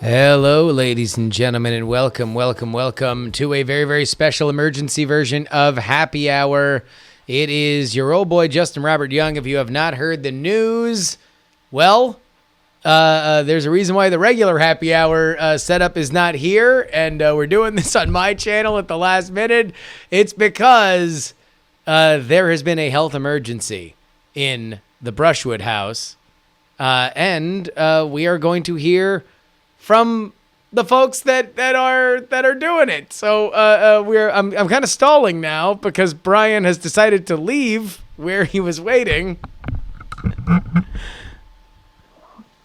Hello, ladies and gentlemen, and welcome to a very, very special emergency version of Happy Hour. It is your old boy, Justin Robert Young. If you have not heard the news, well, there's a reason why the regular Happy Hour setup is not here, and we're doing this on my channel at the last minute. It's because there has been a health emergency in the Brushwood house, and we are going to hear from the folks that are doing it. So I'm kind of stalling now because Brian has decided to leave where he was waiting.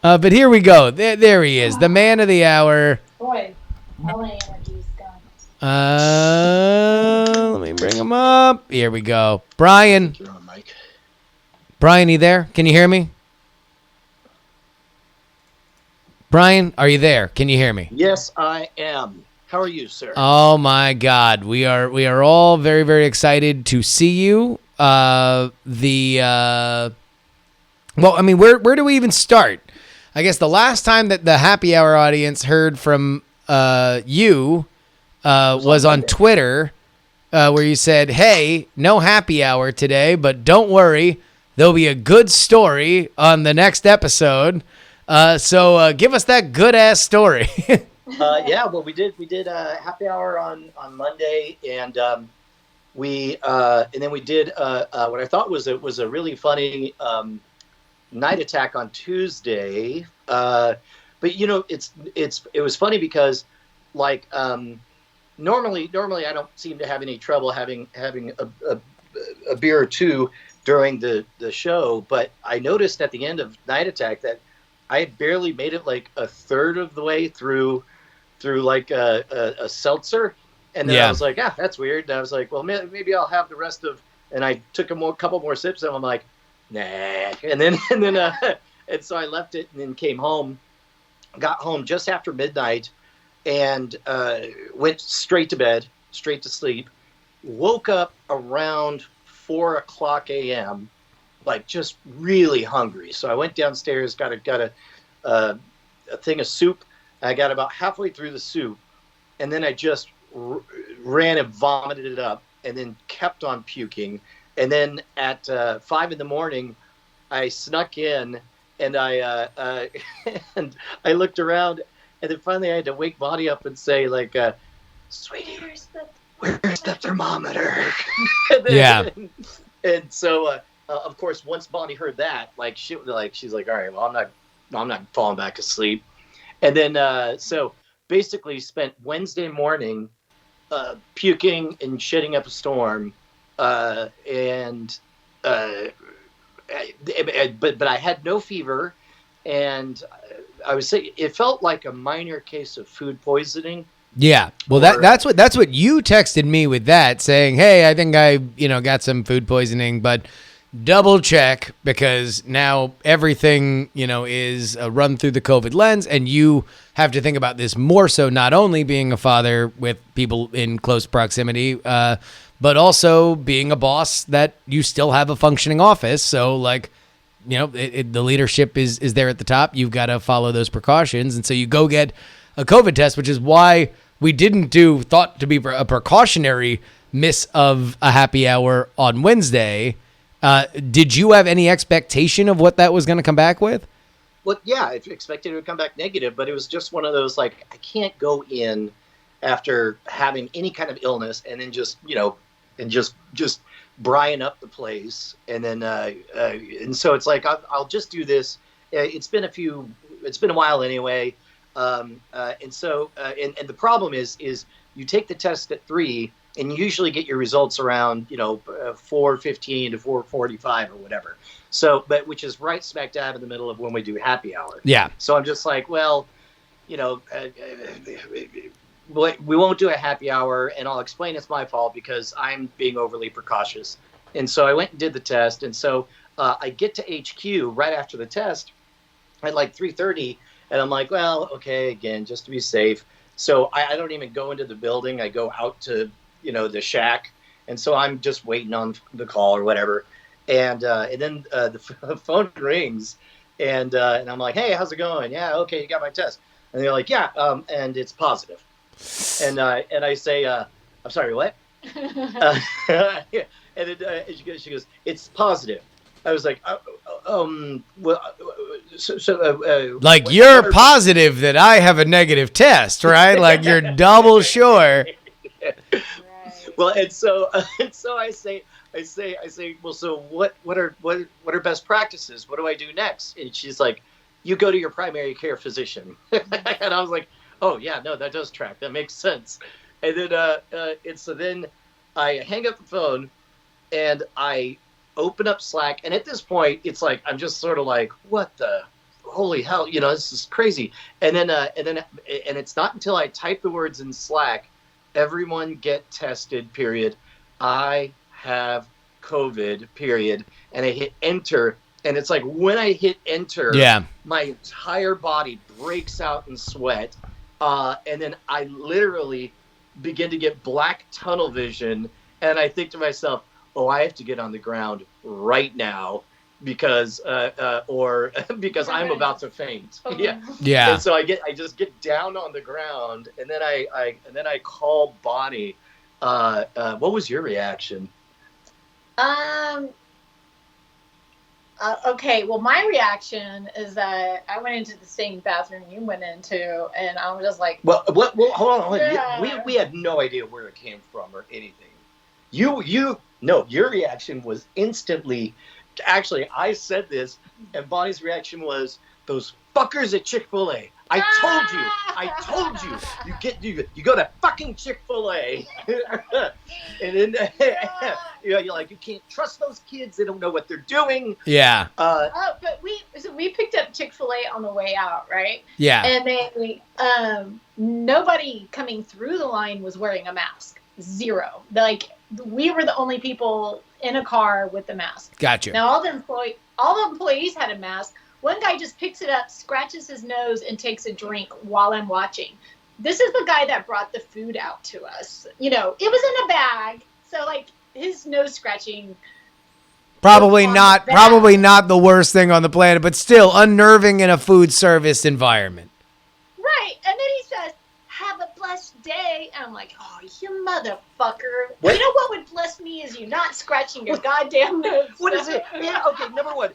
But here we go. There he is, the man of the hour. Boy, all my energy's gone. Let me bring him up. Here we go. Brian. You're on, Mike. Brian, you there? Can you hear me? Brian, are you there? Can you hear me? Yes, I am. How are you, sir? Oh my God, we are all very, very excited to see you. Well, I mean, where do we even start? I guess the last time that the Happy Hour audience heard from you was on Twitter, where you said, "Hey, no Happy Hour today, but don't worry, there'll be a good story on the next episode." So give us that good ass story. Yeah, well, we did happy hour on Monday, and then we did what I thought was a really funny night attack on Tuesday. But you know, it was funny because like normally I don't seem to have any trouble having a beer or two during the show, but I noticed at the end of night attack that I had barely made it like a third of the way through like a seltzer, and then I was like, that's weird. And I was like, well, maybe I'll have the rest of. And I took couple more sips, and I'm like, nah. And then and so I left it, and then came home, got home just after midnight, and went straight to bed, straight to sleep. Woke up around 4:00 a.m. like just really hungry. So I went downstairs, got a thing of soup. I got about halfway through the soup, and then I just ran and vomited it up, and then kept on puking. And then at 5 a.m, I snuck in, and I and I looked around, and then finally I had to wake Bonnie up and say like, "Sweetie, where's the thermometer?" And so. Of course, once Bonnie heard that, she's like, all right, well, I'm not falling back asleep. And then, so basically spent Wednesday morning puking and shitting up a storm. But I had no fever, and I would say it felt like a minor case of food poisoning. Yeah. Well, that's what you texted me with that, saying, hey, I think I got some food poisoning, but double check, because now everything, is run through the COVID lens, and you have to think about this more so, not only being a father with people in close proximity, but also being a boss that you still have a functioning office. So like, the leadership is there at the top. You've got to follow those precautions. And so you go get a COVID test, which is why we didn't thought to be a precautionary miss of a happy hour on Wednesday. Did you have any expectation of what that was going to come back with? Well, yeah, I expected it to come back negative, but it was just one of those, like, I can't go in after having any kind of illness and then just Brian up the place. And then, and so it's like, I'll just do this. It's been a while anyway. And so, and the problem is you take the test at 3, and you usually get your results around, 4:15 to 4:45 or whatever. So, but which is right smack dab in the middle of when we do happy hour. Yeah. So I'm just like, well, we won't do a happy hour, and I'll explain it's my fault because I'm being overly precautious. And so I went and did the test, and so I get to HQ right after the test at like 3:30, and I'm like, well, okay, again, just to be safe. So I don't even go into the building. I go out to the shack, and so I'm just waiting on the call or whatever, and then the phone rings, and I'm like, hey, how's it going? Yeah, okay, you got my test. And they're like, yeah, and it's positive. And I say, I'm sorry, what? And then she goes, it's positive. I was like, well, Like, what you're are positive that I have a negative test, right? Like, you're double sure. Right. well, and so I say, well, so what are best practices? What do I do next? And she's like, you go to your primary care physician. And I was like, oh yeah, no, that does track. That makes sense. And then and so then I hang up the phone and I open up Slack. And at this point, it's like I'm just sort of like, what the holy hell, this is crazy. And it's not until I type the words in Slack, everyone get tested, period. I have COVID, period. And I hit enter. And it's like when I hit enter, Yeah. my entire body breaks out in sweat. And then I literally begin to get black tunnel vision. And I think to myself, oh, I have to get on the ground right now because because I'm about to faint. Yeah. Yeah. And so I just get down on the ground, and then I call Bonnie. What was your reaction? Okay, well, my reaction is that I went into the same bathroom you went into, and I was just like, Well, hold on. Yeah. We had no idea where it came from or anything. No, your reaction was instantly. Actually, I said this, and Bonnie's reaction was, "Those fuckers at Chick-fil-A. I told you. You go to fucking Chick-fil-A." And then you're like, you can't trust those kids. They don't know what they're doing. Yeah. but we picked up Chick-fil-A on the way out, right? Yeah. And they nobody coming through the line was wearing a mask. Zero. Like, we were the only people in a car with the mask. Gotcha. Now all the employees had a mask. One guy just picks it up, scratches his nose, and takes a drink while I'm watching. This is the guy that brought the food out to us. It was in a bag, so like his nose scratching. Probably not the worst thing on the planet, but still unnerving in a food service environment. Right, and then he says, "Have a blessed day," and I'm like, "Oh, you motherfucker!" What? You know what would bless me is you not scratching your goddamn nose. What is it? Yeah. Okay. Number one,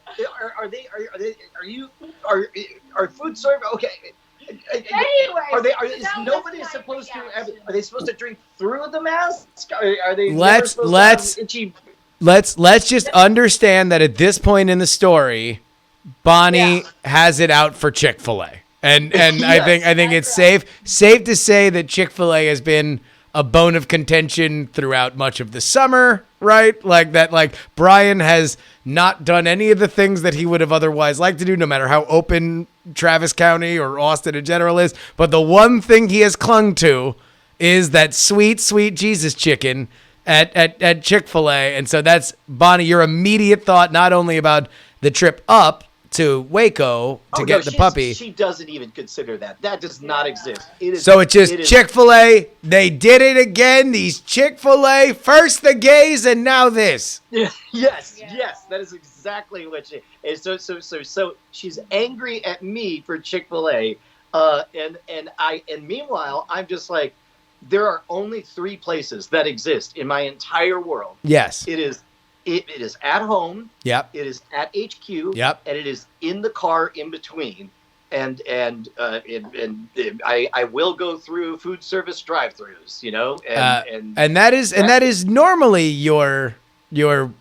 are food service okay? Anyway, Is nobody supposed to? Are they supposed to drink through the mask? Are they? Let's itchy? let's just understand that at this point in the story, Bonnie has it out for Chick-fil-A. And Yes, I think it's safe to say that Chick-fil-A has been a bone of contention throughout much of the summer, right? Like Brian has not done any of the things that he would have otherwise liked to do, no matter how open Travis County or Austin in general is. But the one thing he has clung to is that sweet, sweet Jesus chicken at Chick-fil-A. And so that's, Bonnie, your immediate thought, not only about the trip up to Waco to get the puppy. She doesn't even consider that. That does not exist. So it's just Chick-fil-A. They did it again. These Chick-fil-A, first the gays and now this. Yes. That is exactly what she is. So she's angry at me for Chick-fil-A. And meanwhile, I'm just like, there are only 3 places that exist in my entire world. Yes. It is at home. Yep. It is at HQ. Yep. And it is in the car in between. And I will go through food service drive-throughs, and that is normally your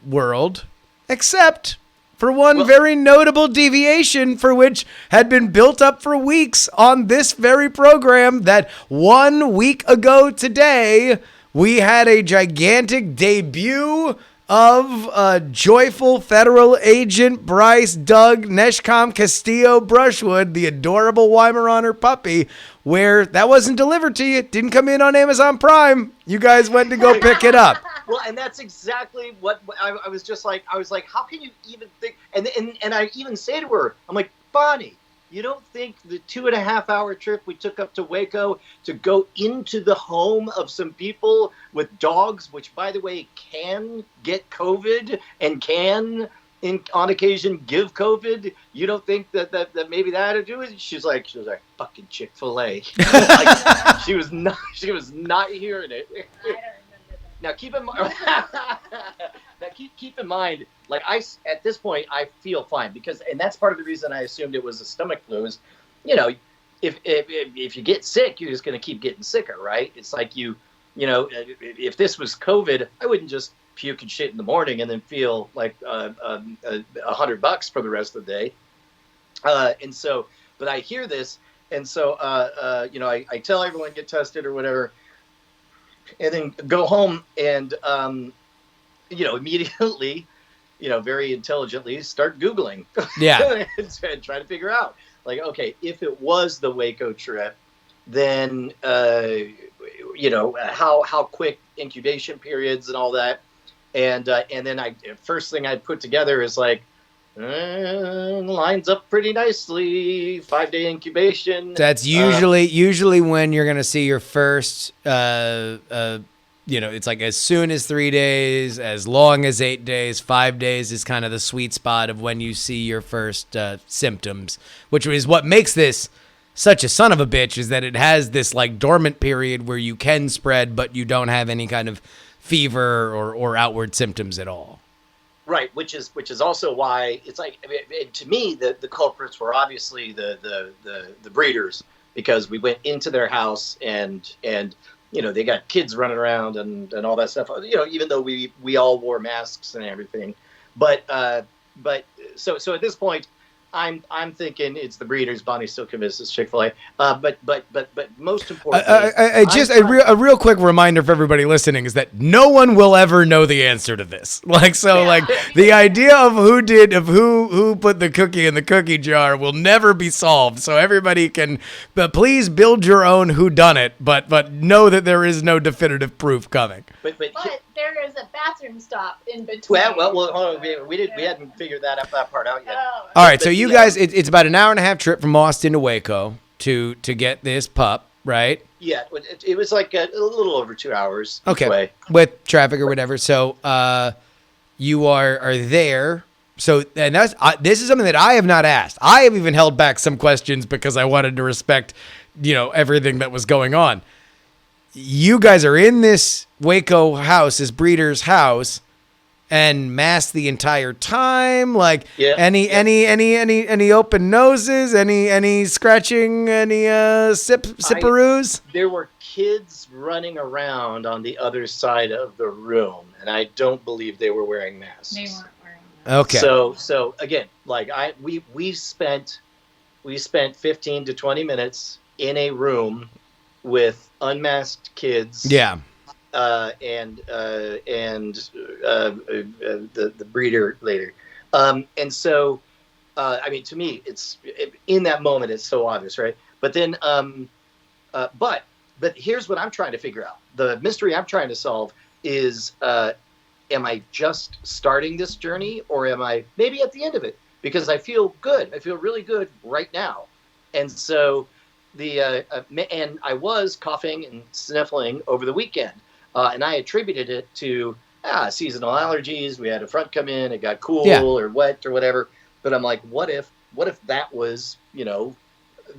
world, except for one very notable deviation for which had been built up for weeks on this very program, that 1 week ago today we had a gigantic debut of joyful federal agent Bryce Doug Neshcom Castillo Brushwood, the adorable Weimaraner puppy, where that wasn't delivered to you. It didn't come in on Amazon Prime. You guys went to go pick it up. Well, and that's exactly what I was just like. I was like, how can you even think? And I even say to her, I'm like, Bonnie, you don't think the 2.5-hour trip we took up to Waco to go into the home of some people with dogs, which, by the way, can get COVID and can on occasion give COVID? You don't think that maybe that had to do with it? She's like fucking Chick-fil-A. Like, she was not hearing it. I don't remember that. Now keep in mind. Now keep in mind, like at this point I feel fine and that's part of the reason I assumed it was a stomach flu. Is, you know, if you get sick, you're just going to keep getting sicker, right? It's like you know, if this was COVID, I wouldn't just puke and shit in the morning and then feel like $100 for the rest of the day. And so, but I hear this, and so you know, I tell everyone get tested or whatever, and then go home and you know, immediately, you know, very intelligently start Googling. Yeah. And try to figure out, like, okay, if it was the Waco trip, then you know, how quick incubation periods and all that. And then first thing I put together is like, lines up pretty nicely. 5-day incubation. That's usually when you're gonna see your first. You know, it's like as soon as 3 days, as long as 8 days, 5 days is kind of the sweet spot of when you see your first symptoms, which is what makes this such a son of a bitch, is that it has this like dormant period where you can spread, but you don't have any kind of fever or outward symptoms at all. Right, which is also why it's like, I mean, to me the culprits were obviously the breeders, because we went into their house and you know, they got kids running around and all that stuff. You know, even though we all wore masks and everything, but so at this point, I'm thinking it's the breeders. Bonnie's still convinced it's Chick-fil-A. But most importantly, just a real quick reminder for everybody listening is that no one will ever know the answer to this. Like, so like the idea of who put the cookie in the cookie jar will never be solved. So everybody can, but please build your own whodunit, but know that there is no definitive proof coming. But there is a bathroom stop in between. Well, hold on. We hadn't figured that part out yet. Oh. All right, so you guys, it's about an hour and a half trip from Austin to Waco to get this pup, right? Yeah, it was like a little over 2 hours. Okay, each way. with traffic or whatever. So you are there. So, and this is something that I have not asked. I have even held back some questions because I wanted to respect, you know, everything that was going on. You guys are in this Waco house, this breeder's house, and masked the entire time. Like, any open noses, any scratching, any sipperoos? There were kids running around on the other side of the room, and I don't believe they were wearing masks. They weren't wearing masks. Okay. So again, like we spent 15 to 20 minutes in a room with unmasked kids. Yeah. And the breeder later. And so, I mean, to me, in that moment, it's so obvious, right? But then, but here's what I'm trying to figure out. The mystery I'm trying to solve is, am I just starting this journey, or am I maybe at the end of it? Because I feel good. I feel really good right now. And so and I was coughing and sniffling over the weekend. And I attributed it to seasonal allergies. We had a front come in, it got cool or wet or whatever. But I'm like, what if that was, you know,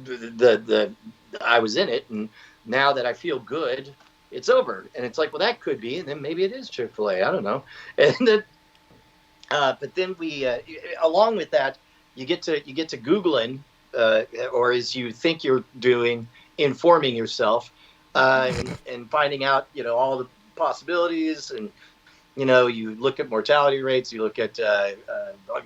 the I was in it, and now that I feel good, it's over. And it's like, well, that could be, and then maybe it is Chick-fil-A. I don't know. And then, but then we, along with that, you get to Googling, or as you think you're doing, informing yourself. And finding out, you know, all the possibilities, and, you know, you look at mortality rates, you look at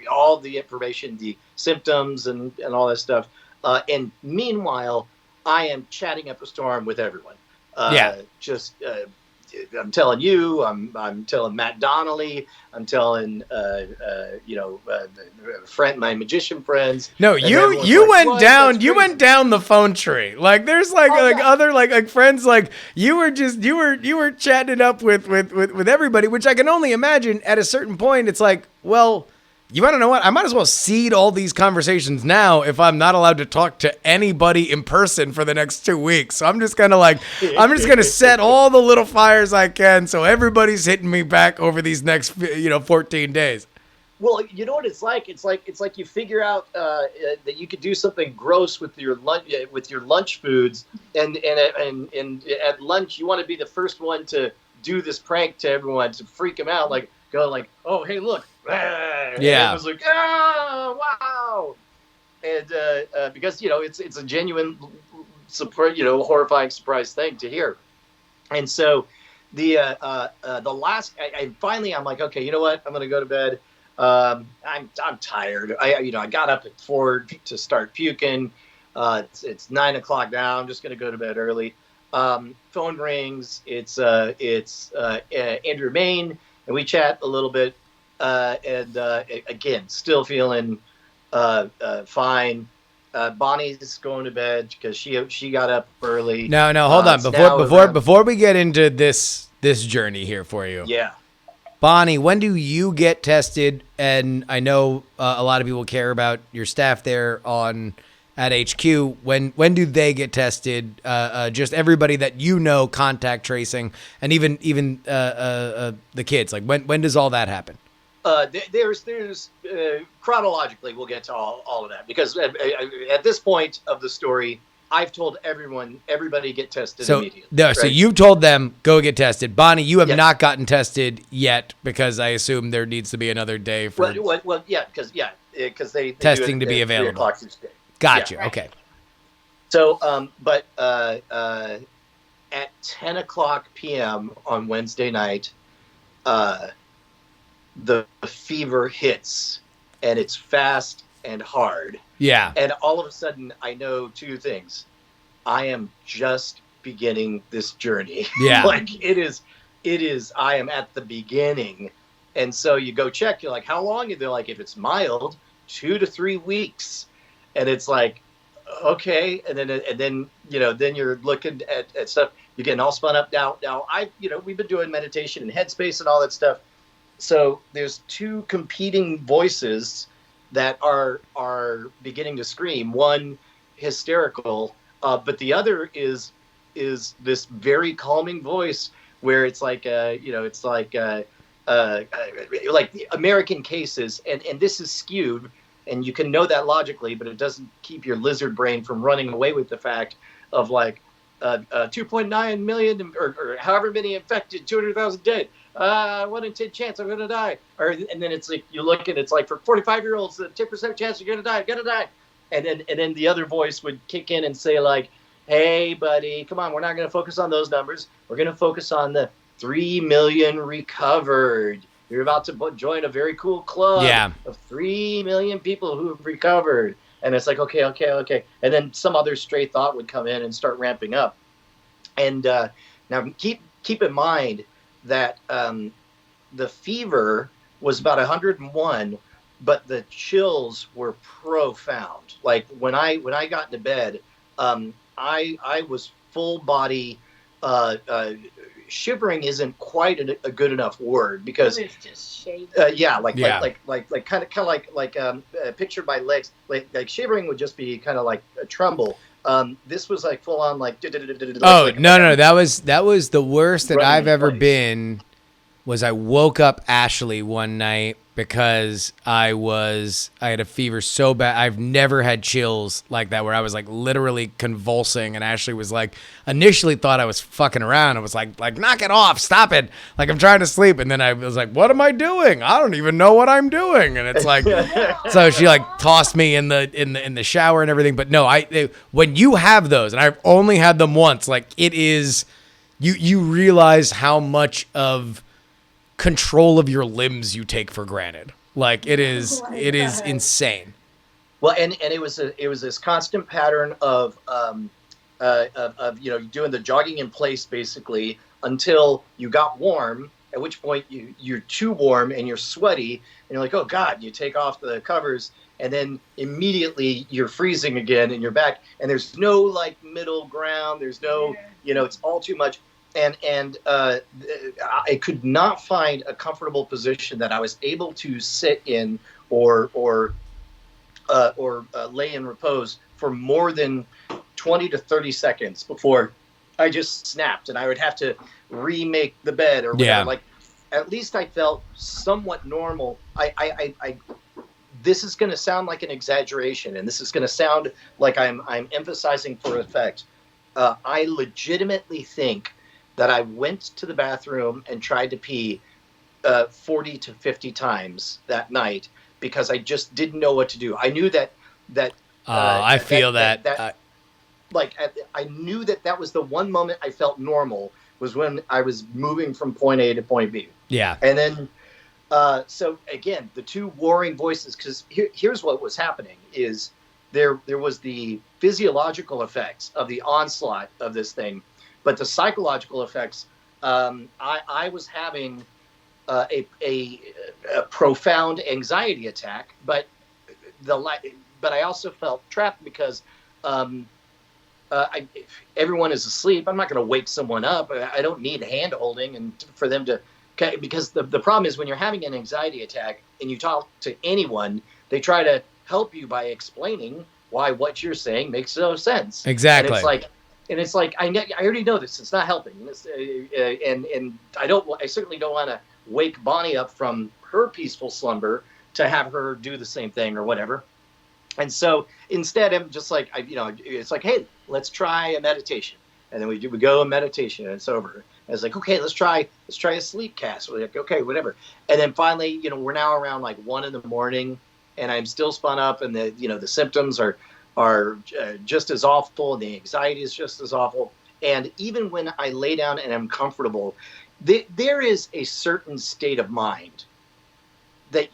all the information, the symptoms, and all that stuff. And meanwhile, I am chatting up a storm with everyone. Just I'm telling you, I'm telling Matt Donnelly, I'm telling my magician friends. No, you went down the phone tree. Like there's other friends, like you were chatting it up with everybody, which I can only imagine at a certain point. It's like, well, you want to know what? I might as well seed all these conversations now if I'm not allowed to talk to anybody in person for the next 2 weeks. So I'm just going to set all the little fires I can so everybody's hitting me back over these next 14 days. Well, you know what it's like. It's like you figure out that you could do something gross with your lunch foods, and at lunch you want to be the first one to do this prank to everyone to freak them out, like go like, oh hey look, and Yeah. everyone's like, oh wow, and because it's a genuine, horrifying surprise thing to hear, and so the last, finally I'm like, okay, you know what, I'm gonna go to bed. I'm tired. I got up at 4 to start puking. It's 9 o'clock now. I'm just gonna go to bed early. Phone rings. It's Andrew Main, and we chat a little bit. And again, still feeling fine. Bonnie's going to bed because she got up early. No, hold on. Before we get into this journey here for you. Yeah. Bonnie, when do you get tested? And I know a lot of people care about your staff there at HQ. When do they get tested? Just everybody that contact tracing, and even the kids. Like when does all that happen? There's chronologically, we'll get to all of that, because at this point of the story, I've told everybody get tested immediately. Right? So you've told them, go get tested. Bonnie, you have not gotten tested yet, because I assume there needs to be another day for because they testing do it to be at available. 3 o'clock each day. Gotcha. Yeah. Okay. So, but at 10 o'clock p.m. on Wednesday night, the fever hits, and it's fast and hard. Yeah. And all of a sudden, I know two things. I am just beginning this journey. Yeah. Like it is, I am at the beginning. And so you go check, you're like, how long? And they're like, if it's mild, 2 to 3 weeks. And it's like, okay. And then you're looking at stuff, you're getting all spun up. Now we've been doing meditation and headspace and all that stuff. So there's two competing voices that are beginning to scream. One hysterical, but the other is this very calming voice where it's like like the American cases, and this is skewed, and you can know that logically, but it doesn't keep your lizard brain from running away with the fact of like 2.9 million or however many infected, 200,000 dead. 1 in 10 chance I'm gonna die, and then it's like you look and it's like for 45-year-olds, the 10% chance you're gonna die, and then the other voice would kick in and say like, hey buddy, come on, we're not gonna focus on those numbers, we're gonna focus on the 3 million recovered. You're about to join a very cool club of 3 million people who have recovered, and it's like okay, and then some other stray thought would come in and start ramping up, and now keep in mind that the fever was about 101, but the chills were profound. Like when I got into bed, I was full body. Shivering isn't quite a good enough word, because it's just shaking. Like kind of like pictured my legs. Like shivering would just be kind of like a tremble. This was like full on like. Oh no! That was the worst that I've ever been. Was I woke up Ashley one night because I had a fever so bad. I've never had chills like that where I was like literally convulsing, and Ashley was like initially thought I was fucking around. I was like knock it off, stop it, like I'm trying to sleep, and then I was like, what am I doing? I don't even know what I'm doing, and it's like so she like tossed me in the shower and everything. But no, when you have those, and I've only had them once, like it is you realize how much of control of your limbs you take for granted. Like it is insane. Well, and it was this constant pattern of doing the jogging in place basically until you got warm, at which point you're too warm and you're sweaty and you're like, oh God, you take off the covers and then immediately you're freezing again and you're back, and there's no like middle ground, there's no, it's all too much. And I could not find a comfortable position that I was able to sit in or lay in repose for more than 20 to 30 seconds before I just snapped, and I would have to remake the bed or whatever. at least I felt somewhat normal. This is going to sound like an exaggeration, and this is going to sound like I'm emphasizing for effect. I legitimately think that I went to the bathroom and tried to pee 40 to 50 times that night because I just didn't know what to do. I knew that I feel that. I knew that was the one moment I felt normal was when I was moving from point A to point B. Yeah. And then so again, the two warring voices, because here's what was happening is there was the physiological effects of the onslaught of this thing, but the psychological effects, I was having a profound anxiety attack, but I also felt trapped because everyone is asleep. I'm not going to wake someone up. I don't need hand holding and for them to. Okay, because the problem is when you're having an anxiety attack and you talk to anyone, they try to help you by explaining why what you're saying makes no sense. Exactly. And it's like I already know this. It's not helping. And I certainly don't want to wake Bonnie up from her peaceful slumber to have her do the same thing or whatever. And so instead, I'm just like it's like, hey, let's try a meditation, and then we go a meditation, and it's over. I was like, okay, let's try a sleep cast. We're like, okay, whatever. And then finally, we're now around like 1 a.m, and I'm still spun up, and the symptoms are just as awful, and the anxiety is just as awful. And even when I lay down and I'm comfortable, there is a certain state of mind that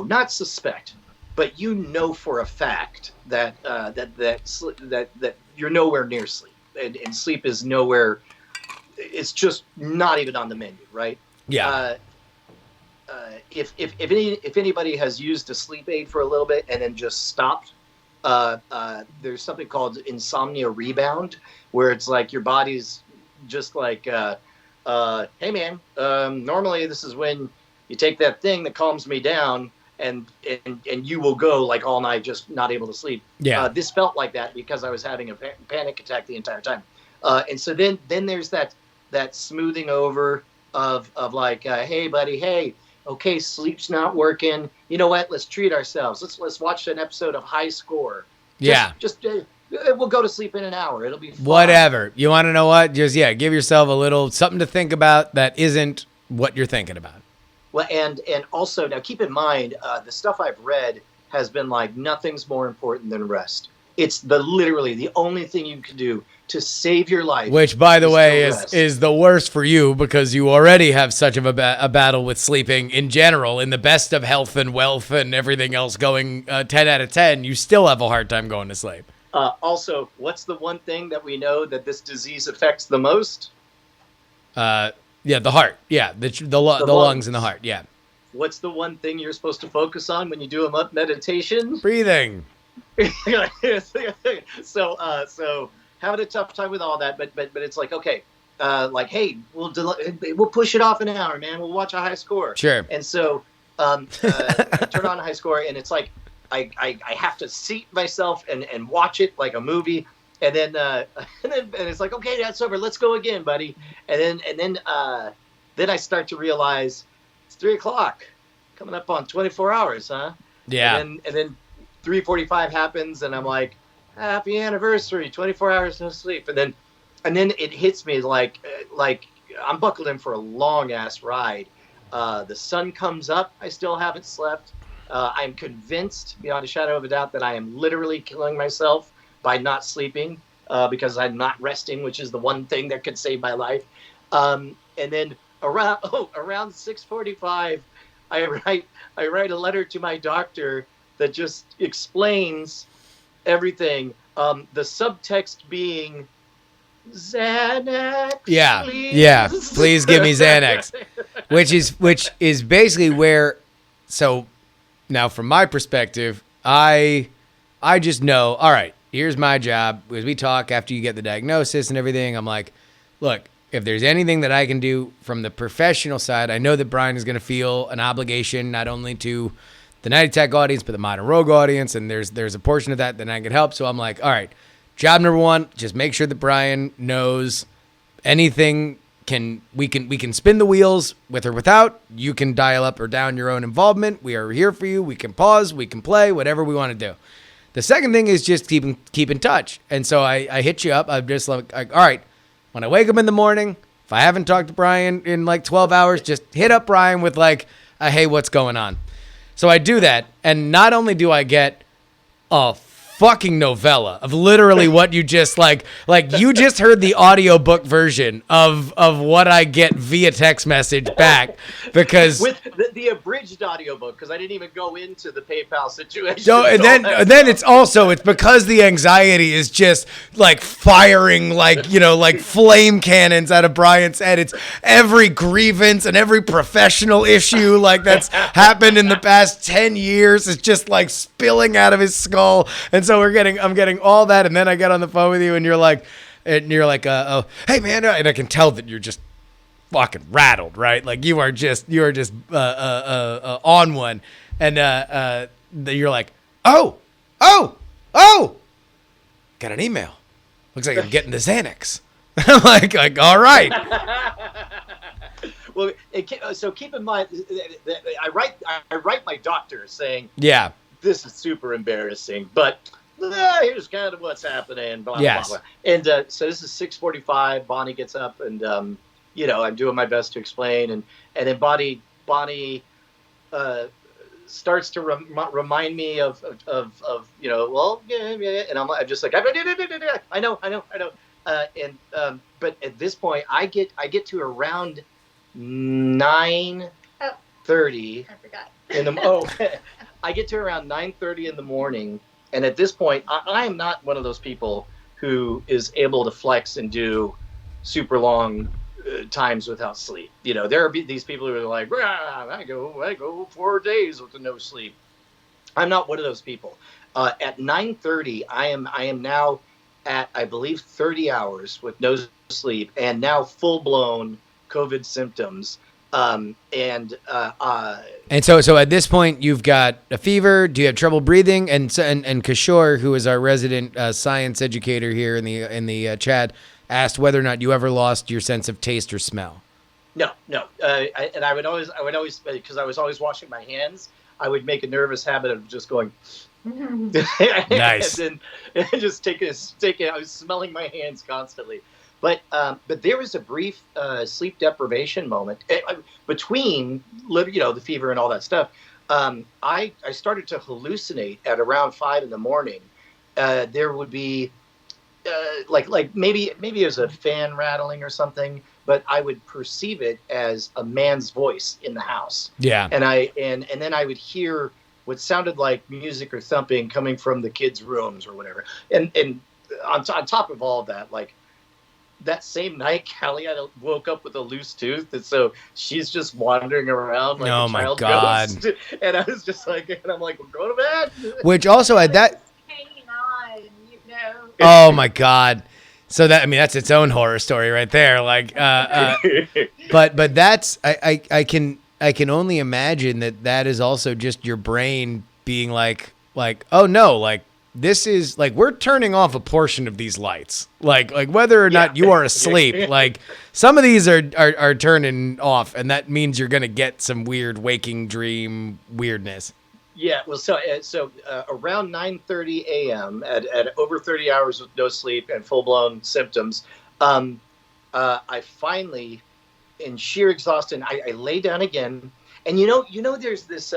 not suspect, but for a fact that you're nowhere near sleep, and sleep is nowhere. It's just not even on the menu, right? Yeah. If anybody has used a sleep aid for a little bit and then just stopped, there's something called insomnia rebound, where it's like your body's just like, hey man, normally this is when you take that thing that calms me down and you will go like all night just not able to sleep. Yeah. This felt like that because I was having a panic attack the entire time. And so then there's that smoothing over of like, hey buddy, hey, okay, sleep's not working. You know what? Let's treat ourselves. Let's watch an episode of High Score. We'll go to sleep in an hour. It'll be fun. Whatever. You want to know what? Just give yourself a little something to think about that isn't what you're thinking about. Well, and also now keep in mind, the stuff I've read has been like nothing's more important than rest. It's literally the only thing you can do to save your life. Which, by the way, is the worst for you because you already have such of a battle with sleeping in general. In the best of health and wealth and everything else going 10 out of 10, you still have a hard time going to sleep. Also, what's the one thing that we know that this disease affects the most? The heart. Yeah, the lungs and the heart. Yeah. What's the one thing you're supposed to focus on when you do a meditation? Breathing. So having a tough time with all that, but it's like, okay, like, hey, we'll push it off an hour, man. We'll watch a High Score. Sure. And so I turn on a High Score, and it's like I have to seat myself and watch it like a movie, and then it's like, okay, that's over. Let's go again, buddy. And then I start to realize it's 3:00, coming up on 24 hours, huh? Yeah. And then 3:45 happens, and I'm like, happy anniversary, 24 hours no sleep. And then it hits me like I'm buckled in for a long ass ride. The sun comes up. I still haven't slept. I'm convinced beyond a shadow of a doubt that I am literally killing myself by not sleeping because I'm not resting, which is the one thing that could save my life. And then around 6:45, I write a letter to my doctor that just explains everything. The subtext being Xanax. Yeah, please. yeah. Please give me Xanax, which is basically where. So now, from my perspective, I just know. All right, here's my job. As we talk after you get the diagnosis and everything, I'm like, look, if there's anything that I can do from the professional side, I know that Brian is going to feel an obligation not only to the Night Attack audience, but the Modern Rogue audience, and there's a portion of that I can help. So I'm like, all right, job number one, just make sure that Brian knows anything we can spin the wheels with or without. You can dial up or down your own involvement. We are here for you. We can pause. We can play. Whatever we want to do. The second thing is just keep in touch. And so I hit you up. I'm just like, all right, when I wake up in the morning, if I haven't talked to Brian in like 12 hours, just hit up Brian with like, hey, what's going on? So I do that. And not only do I get a fucking novella of literally what you just like you just heard the audiobook version of what I get via text message back, because with the abridged audiobook, because I didn't even go into the PayPal situation. No, and then it's because the anxiety is just like firing like flame cannons out of Brian's head. It's every grievance and every professional issue like that's happened in the past 10 years is just like spilling out of his skull. And so I'm getting all that, and then I get on the phone with you, and you're like, oh, hey man, and I can tell that you're just fucking rattled, right? Like you are just on one, and you're like, oh, got an email. Looks like I'm getting the Xanax. I'm like, all right. Well, so keep in mind, I write my doctor saying, yeah, this is super embarrassing, but here's kind of what's happening. Blah, yes. blah, blah. And so this is 6:45. Bonnie gets up, and I'm doing my best to explain, and then Bonnie starts to remind me of well, yeah, and I'm just like, I know, but at this point, I get to around 9:30. I forgot. I get to around 9:30 in the morning, and at this point, I am not one of those people who is able to flex and do super long times without sleep. There are these people who are like, I go 4 days with no sleep. I'm not one of those people. At 9:30, I am now at, I believe, 30 hours with no sleep, and now full blown COVID symptoms. And so at this point you've got a fever. Do you have trouble breathing? And Kishore, who is our resident science educator here in the chat, asked whether or not you ever lost your sense of taste or smell. No. I would always, because I was always washing my hands, I would make a nervous habit of just going, nice, and just taking. I was smelling my hands constantly. But there was a brief sleep deprivation moment between, the fever and all that stuff. I started to hallucinate at around 5 a.m. There would be like maybe it was a fan rattling or something, but I would perceive it as a man's voice in the house. Yeah. And then I would hear what sounded like music or thumping coming from the kids' rooms or whatever. And on top of all of that, like, that same night, Callie woke up with a loose tooth, and so she's just wandering around like a child ghost. And I was just like, I'm like, well, go to bed. Which also at that, hanging on, Oh my God! So that's its own horror story right there. Like, but that's I can only imagine that is also just your brain being like, oh no, like. This is like, we're turning off a portion of these lights, like whether or not you are asleep, like some of these are turning off, and that means you're going to get some weird waking dream weirdness. Yeah. Well, so around 9:30 a.m. at over 30 hours with no sleep and full blown symptoms, I finally, in sheer exhaustion, I lay down again, and there's this,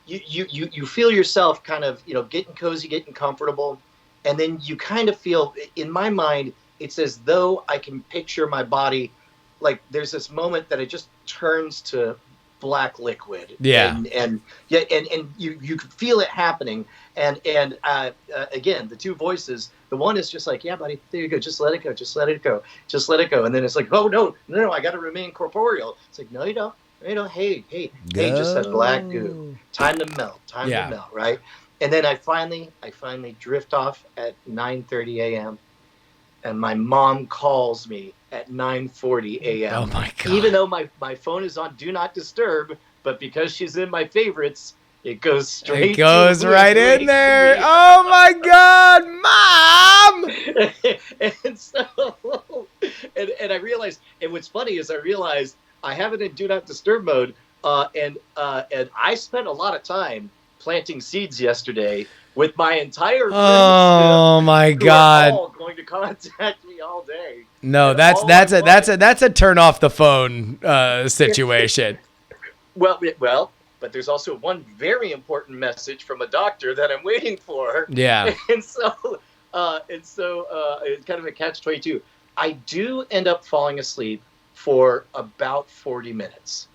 You feel yourself kind of, getting cozy, getting comfortable. And then you kind of feel, in my mind, it's as though I can picture my body. Like there's this moment that it just turns to black liquid. Yeah. And you can feel it happening. And again, the two voices, the one is just like, yeah, buddy, there you go. Just let it go. Just let it go. Just let it go. And then it's like, oh, no, I got to remain corporeal. It's like, no, you don't. Hey, just that black goo. Time to melt. To melt, right? And then I finally drift off at 9:30 a.m. and my mom calls me at 9:40 a.m. Oh my God! Even though my phone is on Do Not Disturb, but because she's in my favorites, it goes straight. It goes right in there. Oh my God, Mom! And so, and and I realized, and what's funny is I realized I have it in do not disturb mode, and I spent a lot of time planting seeds yesterday with my entire Oh friendship, my who are God. all going to contact me all day. No, And that's all that's I a that's a want- that's a turn off the phone situation. well, but there's also one very important message from a doctor that I'm waiting for, Yeah. and so it's kind of a catch-22. I do end up falling asleep for about 40 minutes,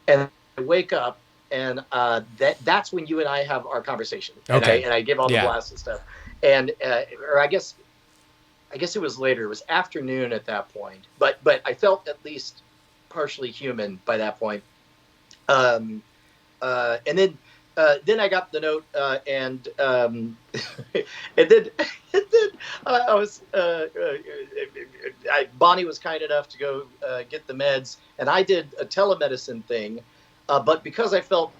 and I wake up, and that's when you and I have our conversation, and Okay. I give all the Yeah. blasts and stuff, and or I guess it was later. It was afternoon at that point, but I felt at least partially human by that point. Um, and then I got the note, and then I was Bonnie was kind enough to go get the meds, and I did a telemedicine thing, but because I felt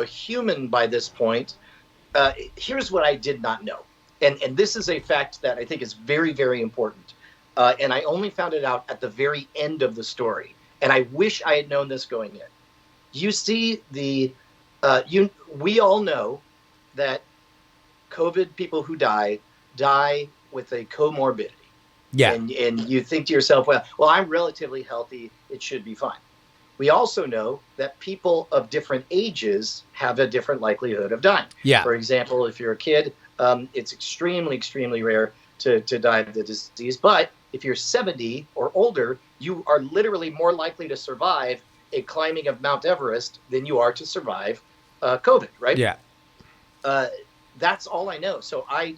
human by this point, here's what I did not know, and this is a fact that I think is very, very important, and I only found it out at the very end of the story, and I wish I had known this going in. You see we all know that COVID people who die with a comorbidity. Yeah. And you think to yourself, well, I'm relatively healthy. It should be fine. We also know that people of different ages have a different likelihood of dying. Yeah. For example, if you're a kid, it's extremely, extremely rare to die of the disease. But if you're 70 or older, you are literally more likely to survive a climbing of Mount Everest than you are to survive COVID, right? Yeah. That's all I know. So I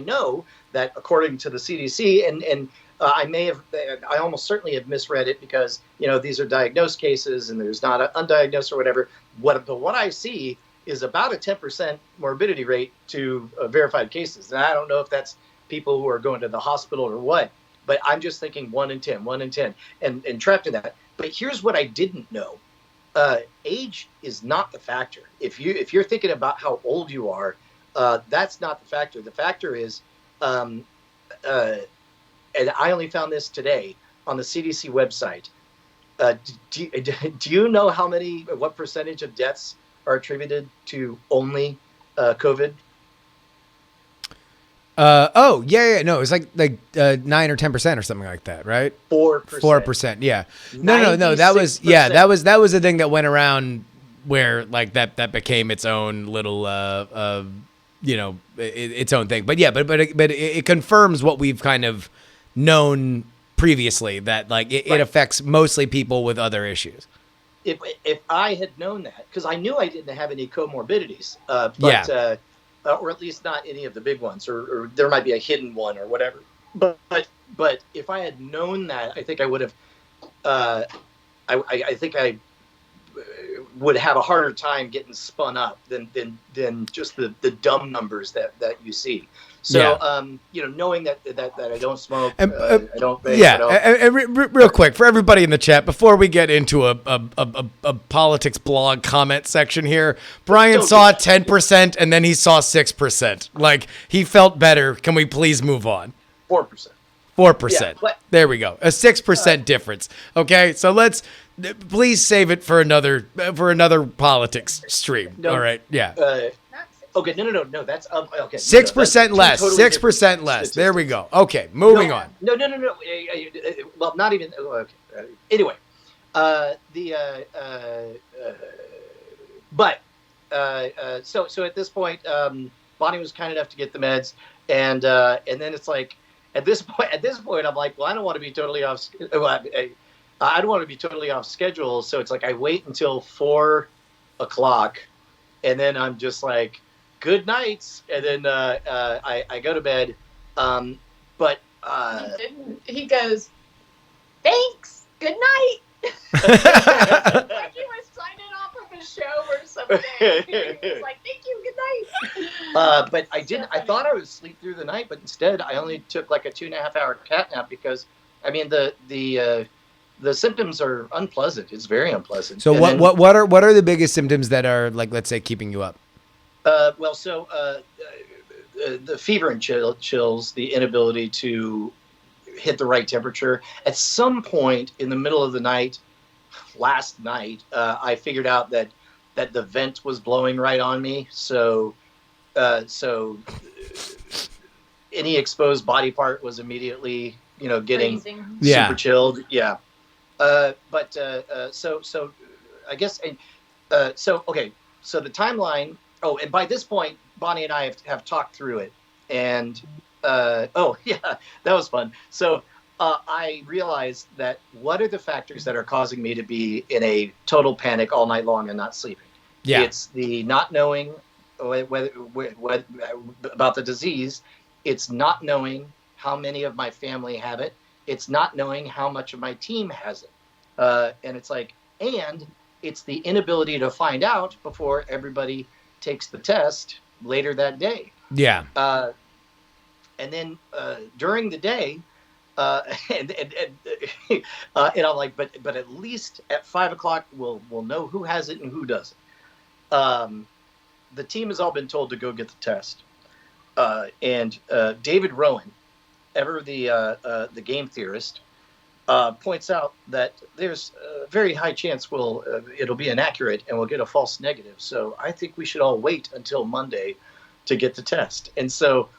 know that according to the CDC, and I almost certainly have misread it, because these are diagnosed cases and there's not an undiagnosed or whatever. What I see is about a 10% morbidity rate to verified cases, and I don't know if that's people who are going to the hospital or what. But I'm just thinking 1 in 10, and trapped in that. But here's what I didn't know: age is not the factor. If you're thinking about how old you are, that's not the factor. The factor is, and I only found this today on the CDC website. Do you know what percentage of deaths are attributed to only COVID? Yeah. No, it's like 9 or 10% or something like that, right? 4%. 4%. Yeah. No. That was the thing that went around, where like that became its own little its own thing. But yeah, but it confirms what we've kind of known previously, that like it affects mostly people with other issues. If I had known that, because I knew I didn't have any comorbidities, or at least not any of the big ones, or there might be a hidden one or whatever. But if I had known that, I think I would have. I think I would have a harder time getting spun up than just the dumb numbers that you see. So knowing that I don't smoke, I don't vape. And real quick for everybody in the chat, before we get into a politics blog comment section here, Brian saw 10% and then he saw 6%. Like, he felt better. Can we please move on? 4%. 4%. Yeah, there we go. A 6% difference. Okay, so please save it for another politics stream. No, all right. Yeah. Okay. No. That's okay. 6% less. Totally 6% less. There we go. Okay. Moving on. No. Well, not even. Okay. Anyway, so at this point, Bonnie was kind enough to get the meds, and then it's like, at this point, I'm like, well, I don't want to be totally off. I don't want to be totally off schedule. So it's like I wait until 4 o'clock, and then I'm just like, good nights, and then I go to bed. But he goes, thanks, good night. Like he was signing off of a show or something. He was like, thank you, good night. But I didn't. I thought I would sleep through the night, but instead I only took like a 2.5 hour cat nap, because I mean the symptoms are unpleasant. It's very unpleasant. So what are the biggest symptoms that are, like, let's say, keeping you up? The fever and chills, the inability to hit the right temperature. At some point in the middle of the night, last night, I figured out that the vent was blowing right on me. So any exposed body part was immediately, getting Freezing. Yeah. super chilled. Yeah. So I guess, okay. So the timeline. Oh, and by this point, Bonnie and I have talked through it, and oh yeah, that was fun. So I realized that what are the factors that are causing me to be in a total panic all night long and not sleeping? Yeah. It's the not knowing whether about the disease. It's not knowing how many of my family have it. It's not knowing how much of my team has it. And it's like, and it's the inability to find out before everybody takes the test later that day. Yeah. And then during the day, and I'm like, but at least at 5 o'clock, we'll know who has it and who doesn't. The team has all been told to go get the test. And David Rowan, ever the game theorist, points out that there's a very high chance it'll be inaccurate and we'll get a false negative. So I think we should all wait until Monday to get the test. And so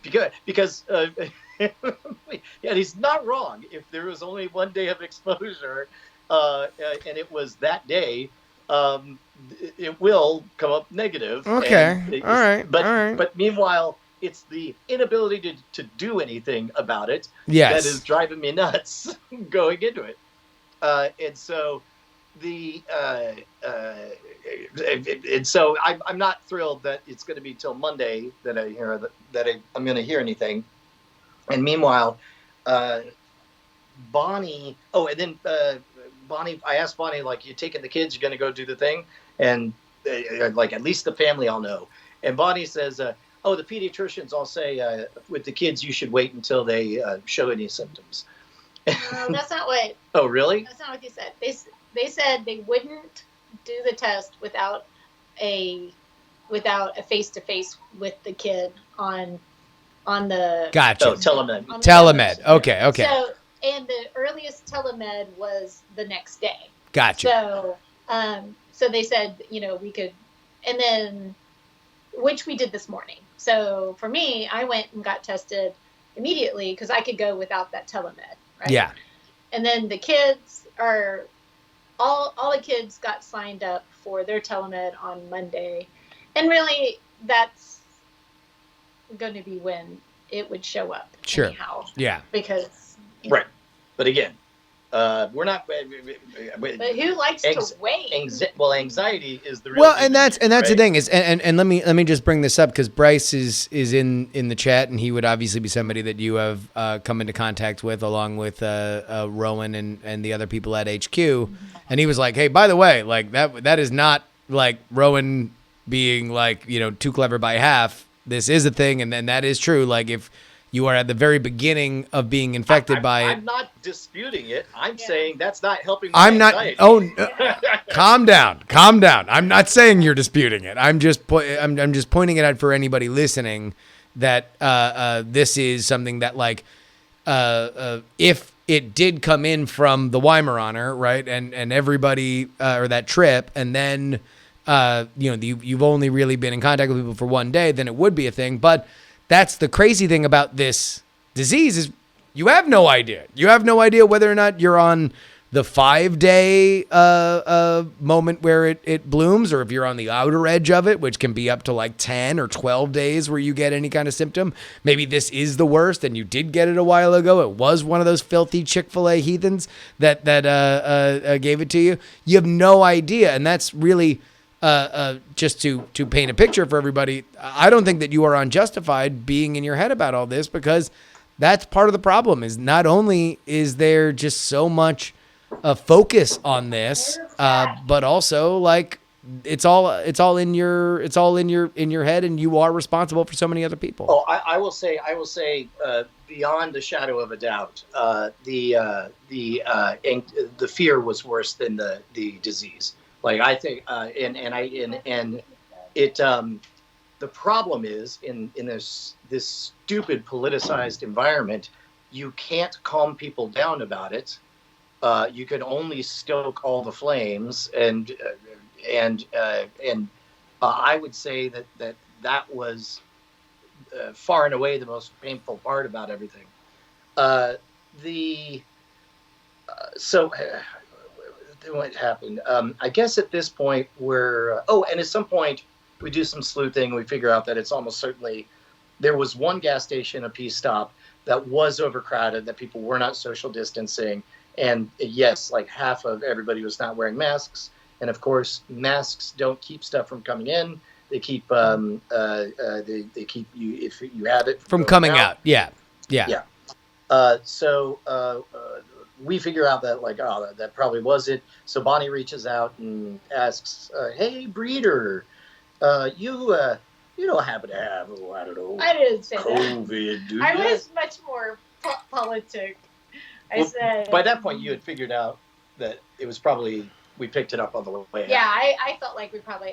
because yeah, he's not wrong. If there was only 1 day of exposure and it was that day, it will come up negative. Okay. All right. But meanwhile, it's the inability to do anything about it Yes. that is driving me nuts going into it. And so and so I'm not thrilled that it's going to be till Monday that I hear I'm going to hear anything. And meanwhile, Bonnie. Oh, and then Bonnie. I asked Bonnie, like, you taking the kids? You're going to go do the thing? And like, at least the family I'll know. And Bonnie says, "Oh, the pediatricians all say with the kids you should wait until they show any symptoms." No, that's not what. Oh, really? That's not what they said. They said they wouldn't do the test without a face-to-face with the kid on the. Gotcha. Oh, telemed. on the Telemed. television. Okay. So, and the earliest telemed was the next day. Gotcha. So they said, we could, and then, which we did this morning. So for me, I went and got tested immediately because I could go without that telemed, right? Yeah. And then the kids all the kids got signed up for their telemed on Monday. And really, that's going to be when it would show up. Sure. Anyhow. Yeah. Because. Right. But again, we're not. But who likes to wait? Anxiety is the real. Well, and that's right? the thing is, and let me just bring this up because Bryce is in the chat, and he would obviously be somebody that you have come into contact with, along with Rowan and the other people at HQ, and he was like, "Hey, by the way, like that is not like Rowan being like too clever by half. This is a thing, and then that is true. Like if you are at the very beginning of being infected by it. I'm not disputing it. I'm saying that's not helping. I'm not. Anxiety. Calm down. I'm not saying you're disputing it. I'm just I'm just pointing it out for anybody listening that this is something that like if it did come in from the Weimaraner, right, and everybody or that trip, and then you've only really been in contact with people for 1 day, then it would be a thing, but. That's the crazy thing about this disease is you have no idea. You have no idea whether or not you're on the 5-day moment where it blooms, or if you're on the outer edge of it, which can be up to like 10 or 12 days where you get any kind of symptom. Maybe this is the worst and you did get it a while ago. It was one of those filthy Chick-fil-A heathens that gave it to you. You have no idea. And that's really... just to paint a picture for everybody, I don't think that you are unjustified being in your head about all this, because that's part of the problem. Is not only is there just so much focus on this, but also like it's all in your head, and you are responsible for so many other people. Oh, I will say beyond a shadow of a doubt, the fear was worse than the disease. Like I think, and it the problem is in this stupid politicized environment, you can't calm people down about it. You can only stoke all the flames, and I would say that was far and away the most painful part about everything. The so what happened? I guess at this point we're and at some point we do some sleuthing. We figure out that it's almost certainly there was one gas station, a Peace Stop, that was overcrowded, that people were not social distancing, and yes, like half of everybody was not wearing masks. And of course, masks don't keep stuff from coming in. They keep they keep you, if you have it, from coming out. Yeah. So we figure out that that probably was it. So Bonnie reaches out and asks, "Hey, breeder, you don't happen to have I don't know, I didn't say COVID, that. do you?" I was much more politic. I said. By that point, you had figured out that it was probably we picked it up on the way. Yeah, I felt like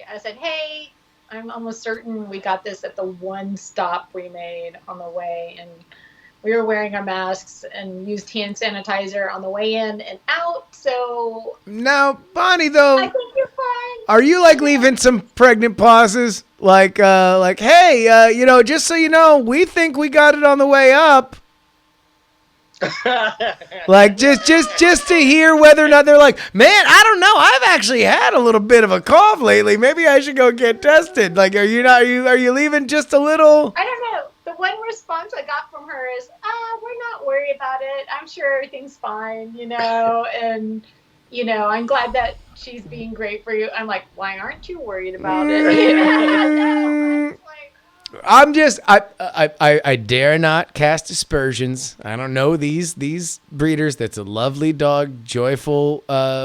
I said, "Hey, I'm almost certain we got this at the one stop we made on the way, and we were wearing our masks and used hand sanitizer on the way in and out. So now, Bonnie, though, I think you're fine. Are you like leaving some pregnant pauses? Like, hey, just so you know, we think we got it on the way up. Like just to hear whether or not they're like, man, I don't know. I've actually had a little bit of a cough lately. Maybe I should go get tested. Like, are you leaving just a little? I don't know. The one response I got from her is, we're not worried about it. I'm sure everything's fine, and I'm glad that she's being great for you. I'm like, why aren't you worried about it? I'm just I dare not cast aspersions. I don't know these breeders. That's a lovely dog, joyful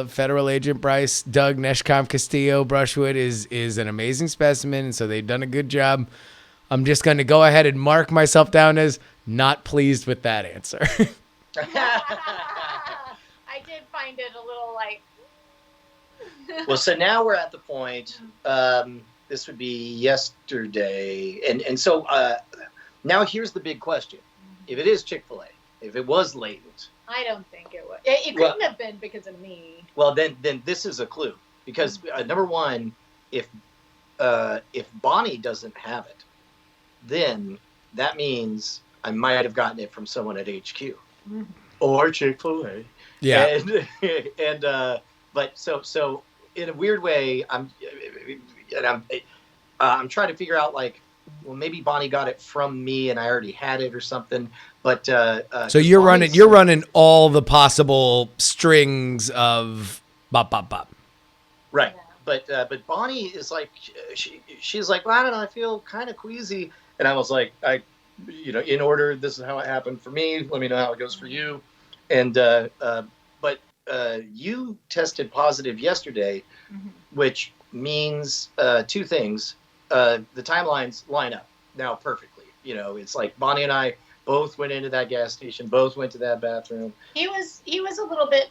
federal agent Bryce Doug Neshcom Castillo Brushwood is an amazing specimen, and so they've done a good job. I'm just going to go ahead and mark myself down as not pleased with that answer. I did find it a little like. Well, so now we're at the point. This would be yesterday. And so now here's the big question. If it is Chick-fil-A, if it was latent. I don't think it was. It couldn't have been because of me. Well, then this is a clue. Because number one, if Bonnie doesn't have it, then that means I might have gotten it from someone at HQ. Or Chick-fil-A. Yeah. But so in a weird way, I'm trying to figure out well, maybe Bonnie got it from me and I already had it or something. But so you're running all the possible strings of bop bop bop. Right. Yeah. But Bonnie is like she's like, well, I don't know, I feel kind of queasy, and I was like, in order, this is how it happened for me. Let me know how it goes for you. And but you tested positive yesterday, which means two things. The timelines line up now perfectly. It's like Bonnie and I both went into that gas station, both went to that bathroom. He was a little bit.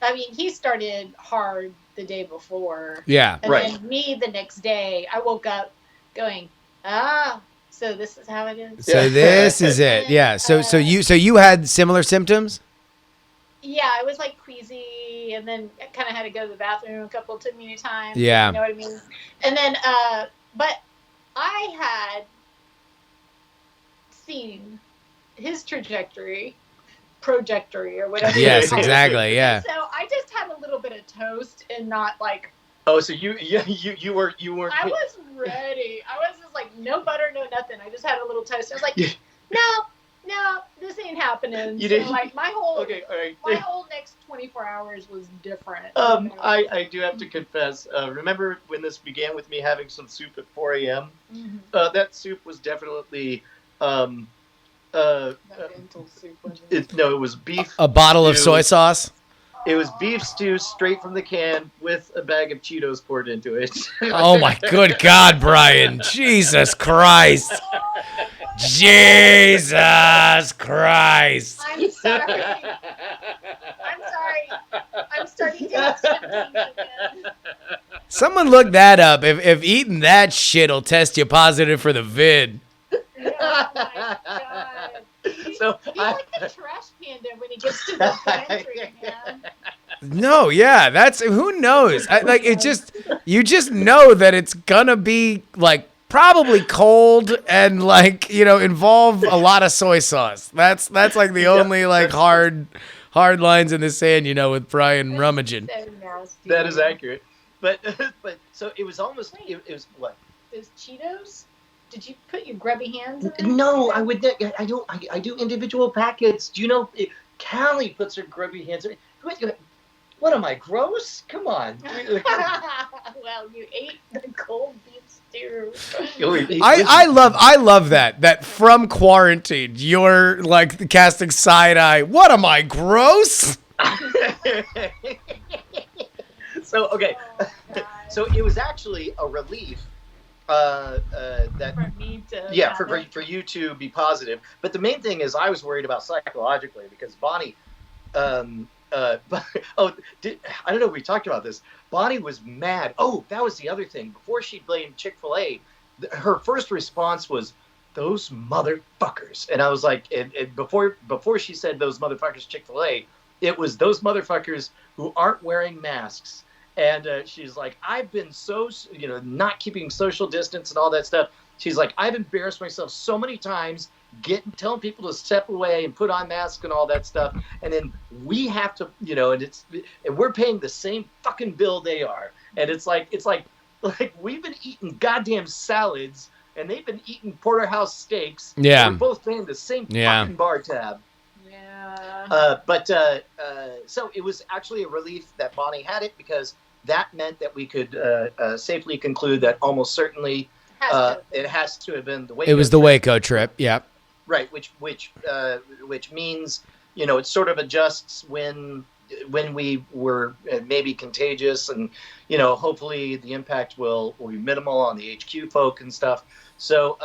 I mean, he started hard the day before. Yeah, and then me the next day, I woke up going, so this is how it is. So this is it. Yeah. So you had similar symptoms? Yeah, I was like queasy, and then I kind of had to go to the bathroom a couple too many times. Yeah. You know what I mean? And then, but I had seen his trajectory, or whatever. Yes, exactly. Yeah. So I just had a little bit of toast and not like. Oh, so you were. I was ready. I was just like, no butter, no nothing. I just had a little toast. I was like, no, this ain't happening. You so didn't. Like my whole. Okay, all right. My whole next 24 hours was different. I do have to confess. Remember when this began with me having some soup at 4 a.m.? Mm-hmm. That soup was definitely. Dental soup, it was beef. A bottle of soy sauce. It was beef stew straight from the can with a bag of Cheetos poured into it. Oh my good God, Brian! Jesus Christ! Jesus Christ! I'm sorry. I'm sorry. I'm starting to have symptoms again. Someone look that up. If eating that shit'll test you positive for the vid. Oh my god. So He's like a trash panda when he gets to the pantry, man. No, yeah, that's who knows. Like it just you just know that it's gonna be like probably cold and like involve a lot of soy sauce. That's like the only like hard lines in the sand. With Brian rummaging. So nasty. that is accurate. But so it was almost it was what? Those Cheetos? Did you put your grubby hands in them? No, I would. I don't. I do individual packets. Do you know? Callie puts her grubby hands in. What am I, gross? Come on. Well, you ate the cold beef stew. I love that from quarantine you're like casting side eye. What am I, gross? So okay, Oh, so it was actually a relief that for me to for you to be positive. But the main thing is I was worried about psychologically because Bonnie. I don't know if we talked about this. Bonnie was mad. Oh, that was the other thing. Before she blamed Chick-fil-A, her first response was, "Those motherfuckers." And I was like, and before she said those motherfuckers Chick-fil-A, it was those motherfuckers who aren't wearing masks. And she's like, I've been so, not keeping social distance and all that stuff. She's like, I've embarrassed myself so many times telling people to step away and put on masks and all that stuff. And then we have to, and we're paying the same fucking bill they are. And it's like we've been eating goddamn salads and they've been eating porterhouse steaks. Yeah. We're both paying the same fucking bar tab. Yeah. So it was actually a relief that Bonnie had it because that meant that we could safely conclude that almost certainly it has to have been the Waco. It was the Waco trip. Yeah. Right, which means it sort of adjusts when we were maybe contagious, and hopefully the impact will be minimal on the HQ folk and stuff. So,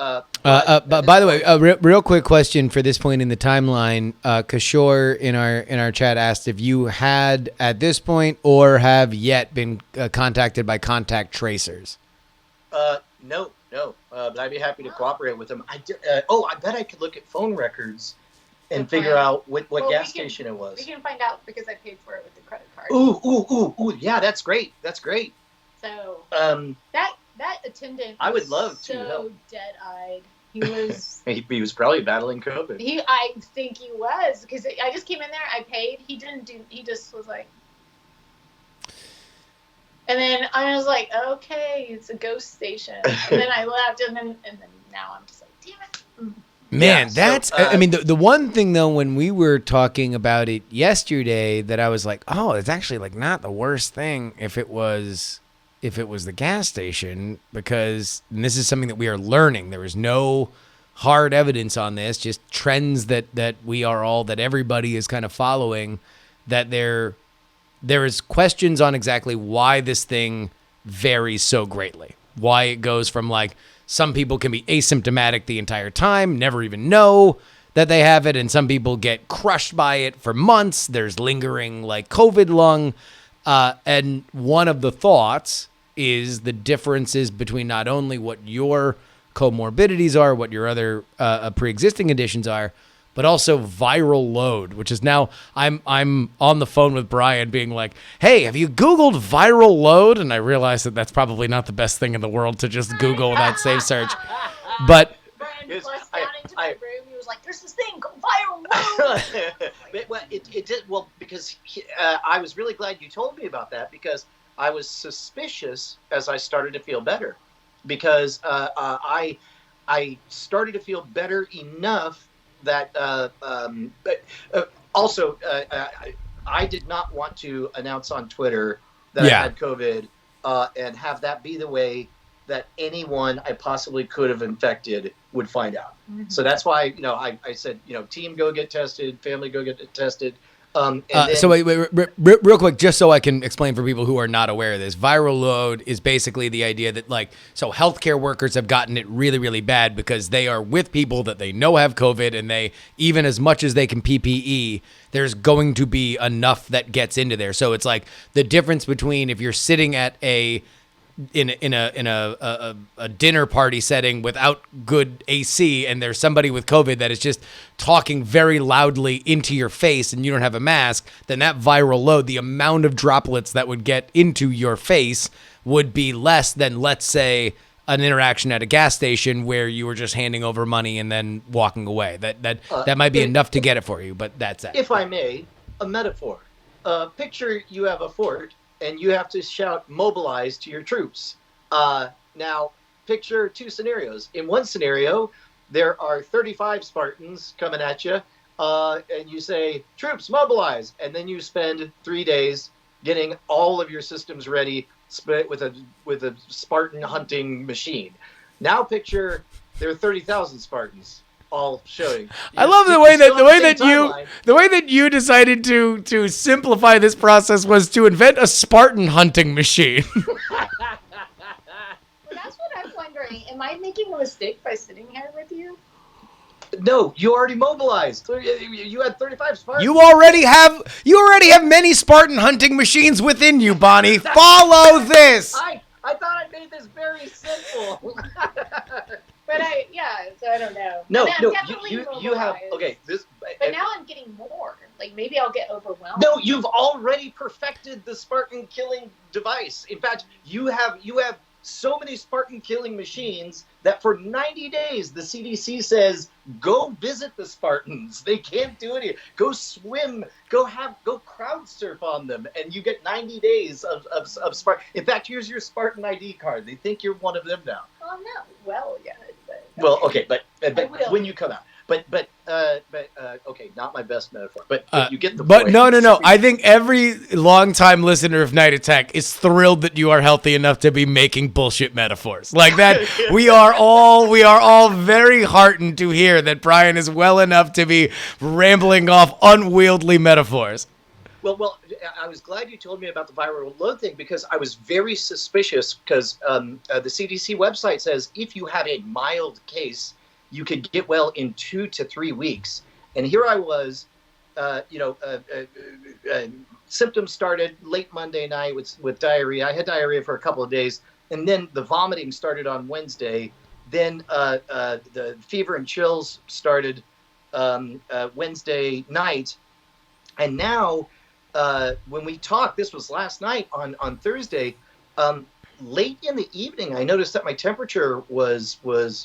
but by the way, real quick question for this point in the timeline. Kishore in our chat asked if you had at this point or have yet been contacted by contact tracers. No. But I'd be happy to cooperate with them. I bet I could look at phone records and figure out what gas station it was. We can find out because I paid for it with the credit card. Ooh, yeah, that's great. So that attendant, I would love to so help. Dead-eyed. He was. he was probably battling COVID. I think he was because I just came in there. I paid. He didn't do. He just was like. And then I was like, okay, it's a ghost station. And then I left, and then now I'm just like, damn it. Man, that's. I mean, the one thing though, when we were talking about it yesterday, that I was like, oh, it's actually like not the worst thing if it was the gas station, because and this is something that we are learning. There is no hard evidence on this, just trends that everybody is kind of following. That there is questions on exactly why this thing varies so greatly. Why it goes from like some people can be asymptomatic the entire time, never even know that they have it, and some people get crushed by it for months. There's lingering like COVID lung. And one of the thoughts is the differences between not only what your comorbidities are, what your other pre-existing conditions are, but also viral load, which is now I'm on the phone with Brian being like, hey, have you Googled viral load? And I realized that that's probably not the best thing in the world to just Google without safe search. But Brian busted out into my room. He was like, there's this thing called viral load. It did, well, because I was really glad you told me about that, because I was suspicious as I started to feel better, because I started to feel better enough that also I did not want to announce on Twitter that I had COVID and have that be the way that anyone I possibly could have infected would find out. Mm-hmm. So that's why, I said, team, go get tested, family, go get tested. So wait, real quick, just so I can explain for people who are not aware of this, viral load is basically the idea that so healthcare workers have gotten it really, really bad because they are with people that they know have COVID, and they, even as much as they can PPE, there's going to be enough that gets into there. So it's like the difference between if you're sitting at a in a dinner party setting without good AC, and there's somebody with COVID that is just talking very loudly into your face, and you don't have a mask, then that viral load, the amount of droplets that would get into your face, would be less than, let's say, an interaction at a gas station where you were just handing over money and then walking away. That might be enough to get it for you, but that's it. If I may, a metaphor. Picture you have a fort and you have to shout "mobilize" to your troops. Now, picture two scenarios. In one scenario, there are 35 Spartans coming at you, and you say, "Troops, mobilize!" And then you spend 3 days getting all of your systems ready with a Spartan hunting machine. Now, picture there are 30,000 Spartans all showing. I love the way that you decided to simplify this process was to invent a Spartan hunting machine. Well, that's what I'm wondering. Am I making a mistake by sitting here with you? No, you already mobilized. You had 35 Spartans. You already have many Spartan hunting machines within you, Bonnie. Follow this. I thought I made this very simple. But so I don't know. No, I mean, you have this. But now I'm getting more. Like maybe I'll get overwhelmed. No, you've already perfected the Spartan killing device. In fact, you have so many Spartan killing machines that for 90 days the CDC says go visit the Spartans. They can't do it. Go swim. Go crowd surf on them, and you get 90 days of Spartan. In fact, here's your Spartan ID card. They think you're one of them now. Oh, I'm not well yet. Well, okay, but when you come out. But okay, not my best metaphor, but you get the point. But no. I think every longtime listener of Night Attack is thrilled that you are healthy enough to be making bullshit metaphors like that. we are all very heartened to hear that Brian is well enough to be rambling off unwieldy metaphors. Well, I was glad you told me about the viral load thing because I was very suspicious because the CDC website says if you have a mild case, you could get well in 2 to 3 weeks. And here I was, symptoms started late Monday night with diarrhea. I had diarrhea for a couple of days, and then the vomiting started on Wednesday. Then the fever and chills started Wednesday night. And now, when we talked, this was last night on Thursday, late in the evening, I noticed that my temperature was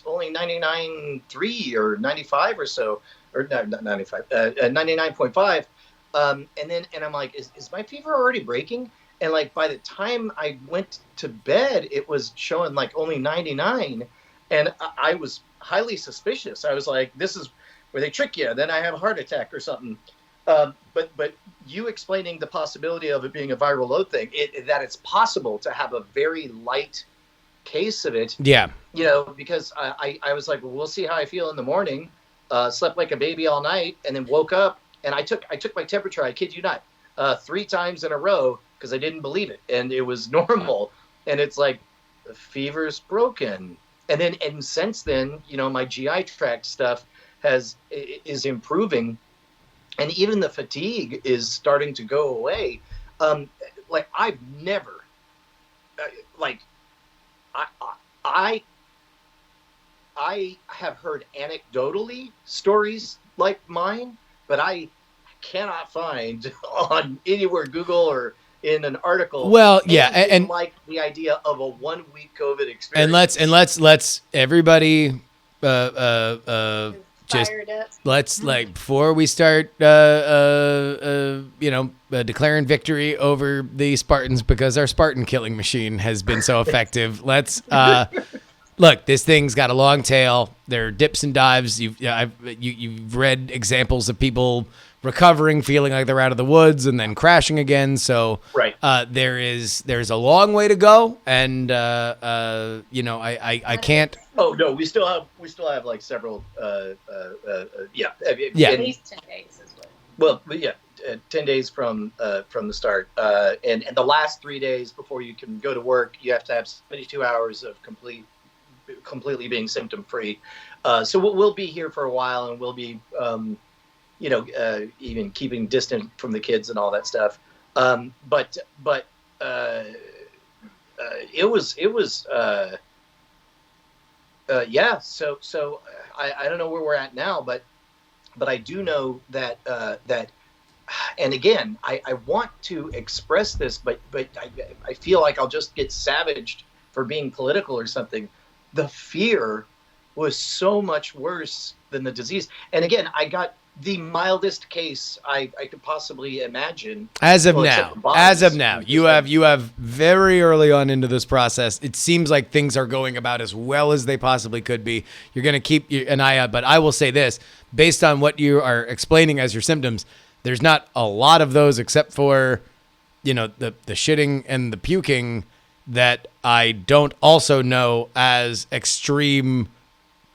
only 99.3 or 95 or so, or not 95, 99.5. And I'm like, is my fever already breaking? And like by the time I went to bed, it was showing like only 99, and I was highly suspicious. I was like, this is where they trick you. Then I have a heart attack or something. But you explaining the possibility of it being a viral load thing, that it's possible to have a very light case of it. Yeah. Because I was like, well, we'll see how I feel in the morning. Slept like a baby all night, and then woke up, and I took my temperature. I kid you not, 3 times in a row because I didn't believe it, and it was normal. And it's like the fever's broken, and since then, my GI tract stuff is improving. And even the fatigue is starting to go away. Like I've never, I have heard anecdotally stories like mine, but I cannot find on anywhere Google or in an article. Well, yeah, and like the idea of a 1 week COVID experience. And let's everybody just let's before we start declaring victory over the Spartans because our Spartan killing machine has been so effective. Let's look, this thing's got a long tail. There are dips and dives. You've read examples of people recovering, feeling like they're out of the woods and then crashing again. So right. There's a long way to go, and I can't. Oh no, we still have like several. At least 10 days as well. Well, yeah, 10 days from the start, and the last 3 days before you can go to work, you have to have 72 hours of completely being symptom free. So we'll be here for a while, and we'll be even keeping distant from the kids and all that stuff. yeah. So I don't know where we're at now, but I do know that and again, I want to express this, but I feel like I'll just get savaged for being political or something. The fear was so much worse than the disease. And again, I got the mildest case I could possibly imagine. As of now, you have very early on into this process. It seems like things are going about as well as they possibly could be. You're going to keep an eye out, but I will say this, based on what you are explaining as your symptoms, there's not a lot of those except for, the shitting and the puking that I don't also know as extreme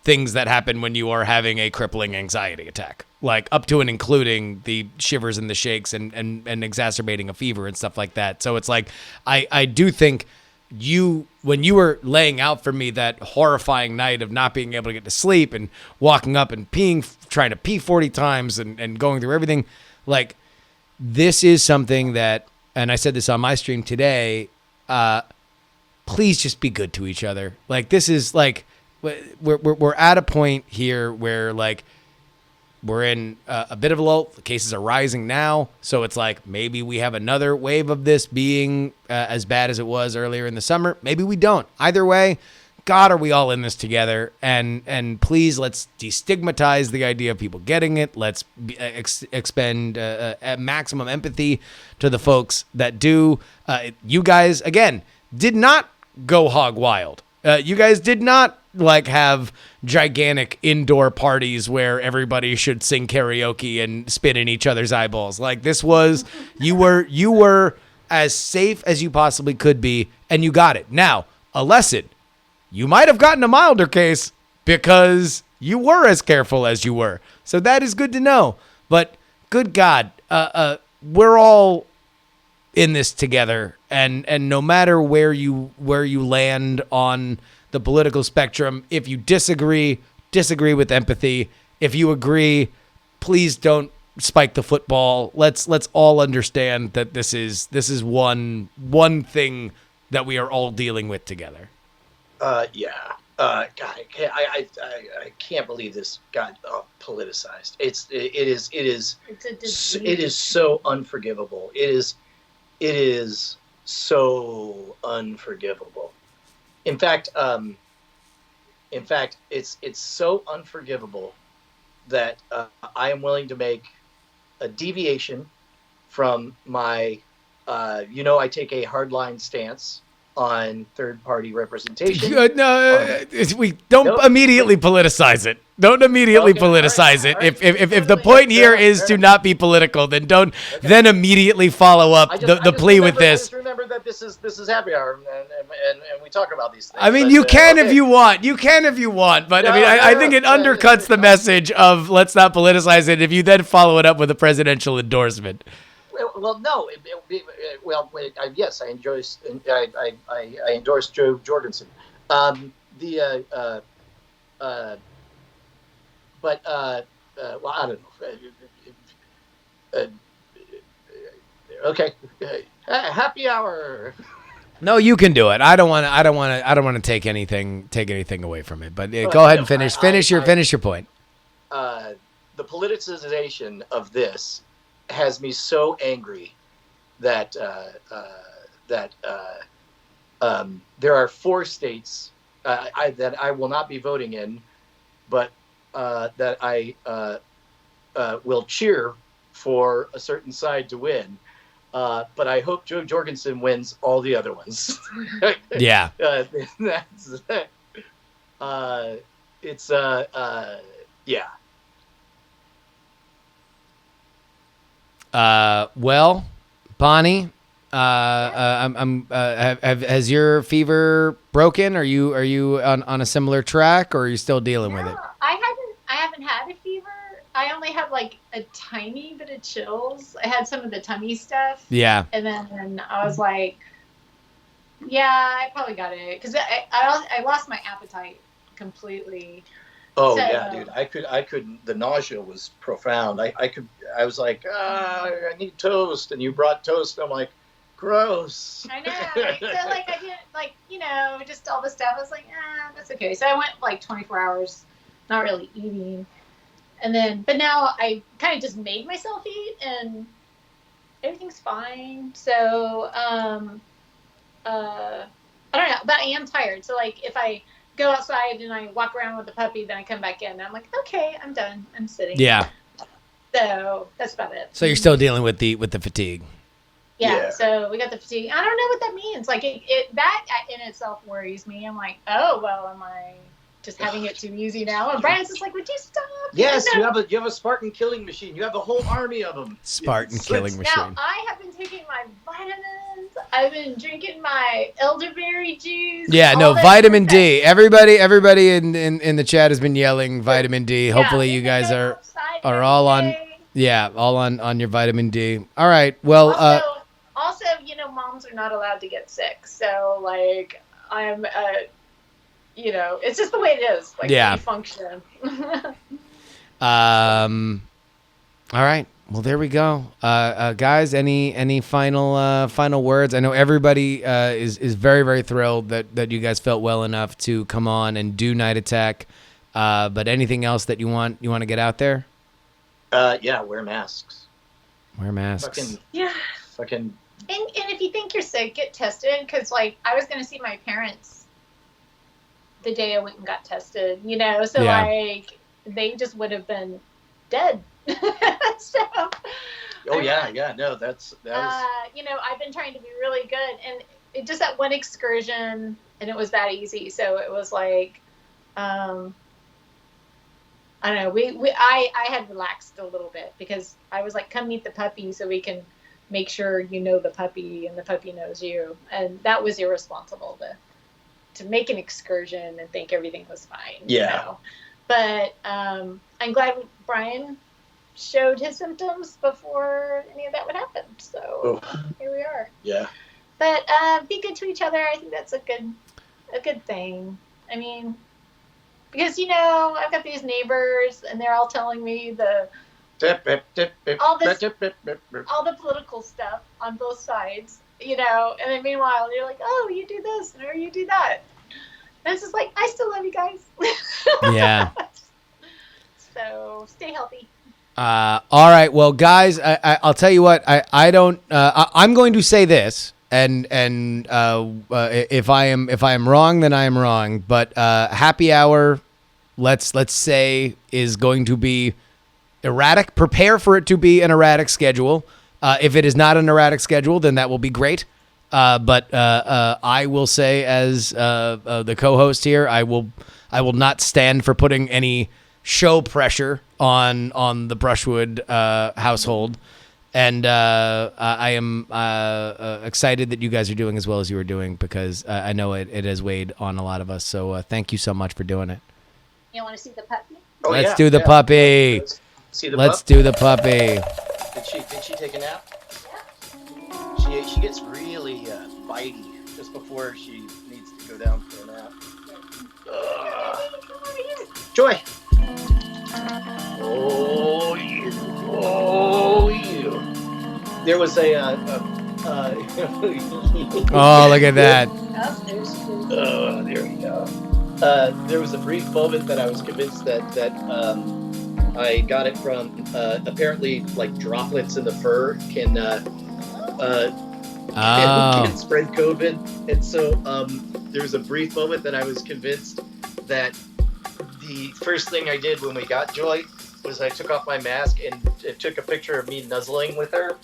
things that happen when you are having a crippling anxiety attack, like up to and including the shivers and the shakes and exacerbating a fever and stuff like that. So it's like, I do think when you were laying out for me that horrifying night of not being able to get to sleep and walking up and trying to pee 40 times and going through everything, like, this is something that, and I said this on my stream today, please just be good to each other. Like, this is like, we're at a point here where, like, we're in a bit of a lull. The cases are rising now, so it's like maybe we have another wave of this being as bad as it was earlier in the summer. Maybe we don't. Either way, God, are we all in this together? And please, let's destigmatize the idea of people getting it. Let's expend maximum empathy to the folks that do. You guys, again, did not go hog wild. You guys did not have gigantic indoor parties where everybody should sing karaoke and spit in each other's eyeballs. Like, this was, you were as safe as you possibly could be, and you got it. Now, a lesson. You might have gotten a milder case because you were as careful as you were. So that is good to know. But good God, we're all in this together, and no matter where you land on the political spectrum, if you disagree with empathy. If you agree, please don't spike the football. Let's all understand that this is one thing that we are all dealing with together. Yeah. God, I can't believe this got politicized. It is so unforgivable. It is so unforgivable. In fact, it's so unforgivable that I am willing to make a deviation from my, I take a hardline stance on third-party representation. We don't immediately politicize it. Don't immediately politicize it. Right. If the point here is to not be political, then don't then immediately follow up the plea with this. I just remember that this is happy hour, and we talk about these things. I mean, you can if you want. You can if you want, but I think it undercuts the message of let's not politicize it if you then follow it up with a presidential endorsement. Well, no. Yes, I endorse Joe Jorgensen. But I don't know. Okay, happy hour. No, you can do it. I don't want to take anything away from it. But go ahead and finish your point. The politicization of this has me so angry that there are 4 states that I will not be voting in, but that I will cheer for a certain side to win. But I hope Joe Jorgensen wins all the other ones. Yeah. Yeah. Well, Bonnie, has your fever broken? Are you on a similar track, or are you still dealing with it? I haven't had a fever. I only have like a tiny bit of chills. I had some of the tummy stuff. Yeah. And then I was like, yeah, I probably got it because I lost my appetite completely. Oh, so, yeah, dude. I couldn't. The nausea was profound. I was like, I need toast, and you brought toast. I'm like, Gross. I know. So like I didn't like, just all the stuff. I was like, that's okay. So I went like 24 hours, not really eating. And then, but now I kind of just made myself eat and everything's fine. So, I don't know, but I am tired. So like if I go outside and I walk around with the puppy, then I come back in and I'm like, okay, I'm done. I'm sitting. Yeah. So that's about it. So you're still dealing with the fatigue. Yeah, so we got the fatigue. I don't know what that means. Like that in itself worries me. I'm like, oh well, am I just having it too easy now? And Brian's just like, would you stop? Yes, you have a Spartan killing machine. You have a whole army of them. Spartan killing machine. Now I have been taking my vitamins. I've been drinking my elderberry juice. Yeah, no, vitamin D. Everybody in the chat has been yelling vitamin D. Hopefully you guys are all on. Yeah, all on your vitamin D. All right. Well. Also, moms are not allowed to get sick. So, like, I'm, it's just the way it is. Like, we function. All right. Well, there we go. Guys, any final words? I know everybody is very, very thrilled that you guys felt well enough to come on and do Night Attack. But anything else that you want to get out there? Yeah, wear masks. Wear masks. Fucking. And if you think you're sick, get tested. Because, like, I was going to see my parents the day I went and got tested, So, like, they just would have been dead. So. Oh, yeah. No, that was. I've been trying to be really good. And it just that one excursion, and it was that easy. So it was like, I don't know. I had relaxed a little bit because I was like, come meet the puppy so we can make sure the puppy and the puppy knows you. And that was irresponsible to make an excursion and think everything was fine. Yeah. But I'm glad Brian showed his symptoms before any of that would happen. So here we are. Yeah. But be good to each other. I think that's a good thing. I mean, because I've got these neighbors and they're all telling me all the political stuff on both sides, and then meanwhile you're like, oh, you do this or you do that, and it's just like, I still love you guys. Yeah. So stay healthy. All right, well, guys, I'll tell you what, I'm going to say this, and if I am wrong, then I am wrong, but happy hour, let's say, is going to be erratic. Prepare for it to be an erratic schedule. If it is not an erratic schedule, then that will be great. But I will say, as the co-host here, I will not stand for putting any show pressure on the Brushwood household. And I am excited that you guys are doing as well as you are doing, because I know it has weighed on a lot of us. So thank you so much for doing it. You want to see the puppy? Oh, Let's do the puppy. Let's do the puppy. Did she take a nap? Yeah. She gets really bitey just before she needs to go down for a nap. Joy. Oh, you. Oh, you. There was a. Oh, look at that. Oh, there we go. There was a brief moment that I was convinced that I got it from apparently, like, droplets in the fur can spread COVID, and so there was a brief moment that I was convinced that the first thing I did when we got Joy was I took off my mask and took a picture of me nuzzling with her,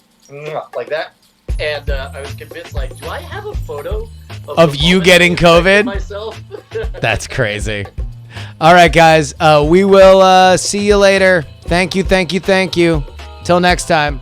like that, and I was convinced, like, do I have a photo of you getting COVID? Myself? That's crazy. All right, guys. We will see you later. Thank you. Till next time.